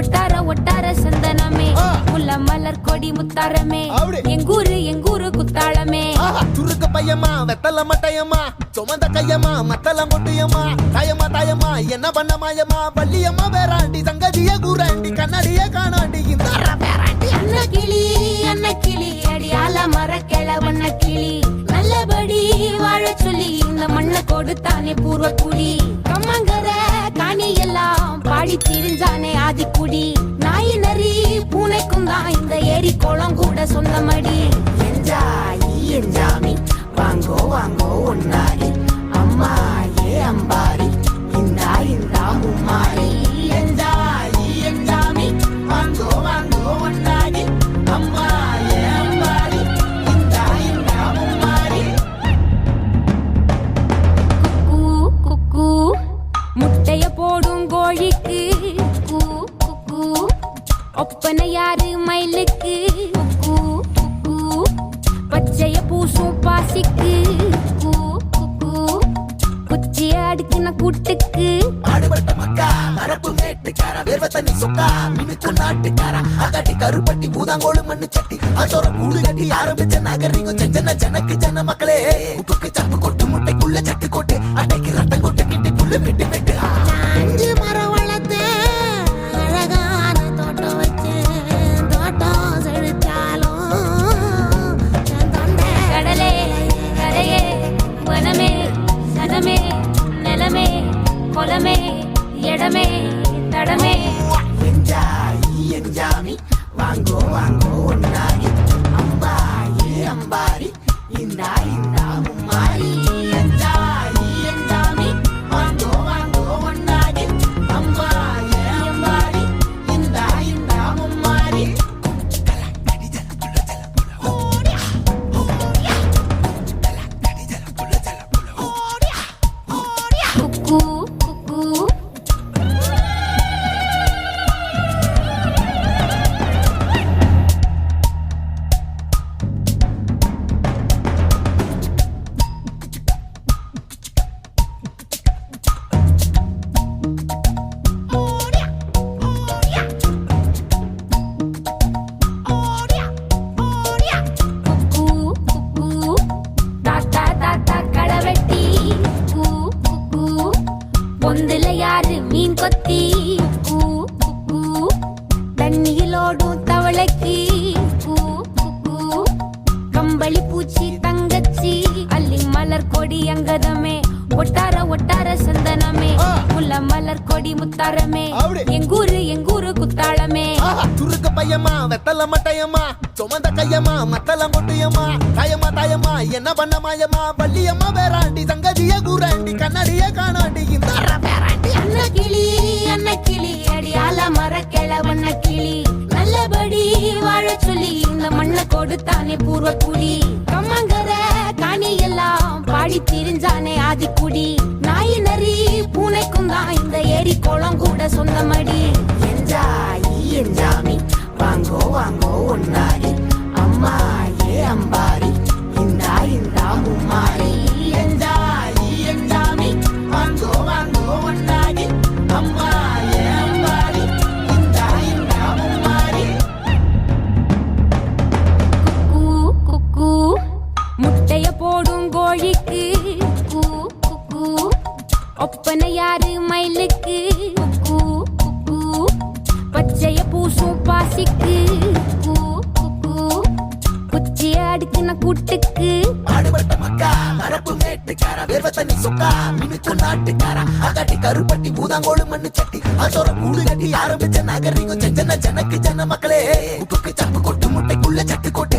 ஒட்டார ஒட்டார சந்தனமே முல்ல மலர் கொடி முத்தாரமே எங்கூரு குத்தாளமே சுருக்க பையமா வெத்தல மட்டையம்மா சுமந்த கையம்மா மத்தல மொட்டையம்மா தாயம்மா என்ன பண்ண மாயம்மா பள்ளியம்மா வேறாண்டி சங்கதிய கூறாண்டி கண்ணடிய காணாண்டி இந்த அன்ன கிளி அடியால மர கிழவண்ண கிளி நல்லபடி வாழ சொல்லி இந்த மண்ணை கொடுத்தானே பூர்வ குடி கம்மங்கர காணி எல்லாம் பாடி திரிஞ்சானே ஆதிக்குடி நாய் நரி பூனைக்கும் தான் இந்த ஏரி குளம் கூட சொந்தமடி என்ஜாமி வாங்கோ ஒன்னாரி அம்மா ஏ அம்பாரி இந்தா மும்மாரி என்ஜாமி வாங்கோ ஒன்னாரி அம்மா ஏ அம்பாரி இந்தா மும்மாரி குக்கு முட்டைய போடும் கோழிக்கு குக்கு ஒப்பனை யாரு மயிலுக்கு குக்கு பச்சைய பூசும் பாசிக்கு குச்சிய அடுக்கின கூட்டுக்கு ஆடுபட்ட மக்கா மரப்பு மேட்டுக்கார வேர்வ தண்ணி சொக்கா மினுக்கு நாட்டுக்கார அகட்டி கருப்பட்டி பூதாங்கோடு மண்ணு சட்டி அதோட கூடு கட்டி ஆரம்பிச்ச நகரிகம் செஞ்சன ஜனக்கு ஜன மக்களே உப்புக்கு சப்பு கொட்டு முட்டைக்குள்ள சட்டு கொட்டு அட்டைக்கு ரத்தம் கொட்டு கிட்டி புல்லு வெட்டு வெட்டு அஞ்சு மரம் வளர்த்து அழகான தோட்டம் வச்சு தோட்டம் செழிச்சாலும் கடலே கரையே வனமே சனமே நிலமே கொலமே இடமே தடமே என்ஜாமி வாங்கோ ஒன்னாரி அம்பா ஏ அம்பாரி இந்தா மும்மாரி என்ஜாமி வாங்கோ ஒன்னாரி அம்பா ஏ அம்பாரி இந்தா மும்மாரி குக்கு பொந்துல யாரு மீன் கொத்தி தண்ணியிலோடும் தவளைக்கு கம்பளி பூச்சி தங்கச்சி அள்ளி மலர் கொடி அங்கதமே ஒட்டார சந்தனமே முல்ல மலர் கொடி முத்தாரமே எங்கூரு குத்தாளமே சுருக்க பையமா வெத்தல மட்டையம்மா சுமந்த கையம்மா மத்தல மொட்டையம்மா தாயம்மா என்ன பண்ண மாயம்மா பள்ளியம்மா வேறாண்டி சங்கதிய கூறாண்டி கண்ணடிய காணாண்டி இந்த அன்ன கிளி அடியால மர கிழவண்ண கிளி நல்லபடி வாழ சொல்லி இந்த மண்ணை கொடுத்தானே பூர்வ குடி கம்மங்கர காணி எல்லாம் பாடி திரிஞ்சானே ஆதிக்குடி நாய் நரி பூனைக்கும் தான் இந்த ஏரி குளம் கூட சொந்தமடி என்ஜாமி வாங்கோ ஒன்னாரி அம்மா ஏ அம்பாரி இந்தா மும்மாரி என்ஜாமி வாங்கோ ஒன்னாரி அம்மா ஏ அம்பாரி இந்தா மும்மாரி குக்கு முட்டைய போடும் கோழிக்கு குக்கு ஒப்பனை யாரு மயிலுக்கு குக்கு பச்சைய பூசும் பாசிக்கு குச்சிய அடுக்கின கூட்டுக்கு ஆடுபட்ட மக்கா மரப்பு மேட்டுக்கார வேர்வ தண்ணி சொக்கா மினுக்கு நாட்டுக்கார அகட்டி கருப்பட்டி பூதாங்கோடு மண்ணு சட்டி அதோட கூடு கட்டி ஆரம்பிச்ச நகரிகம் செஞ்சன ஜனக்கு ஜன மக்களே உப்புக்கு சப்பு கொட்டு முட்டைக்குள்ள சட்டு கொட்டு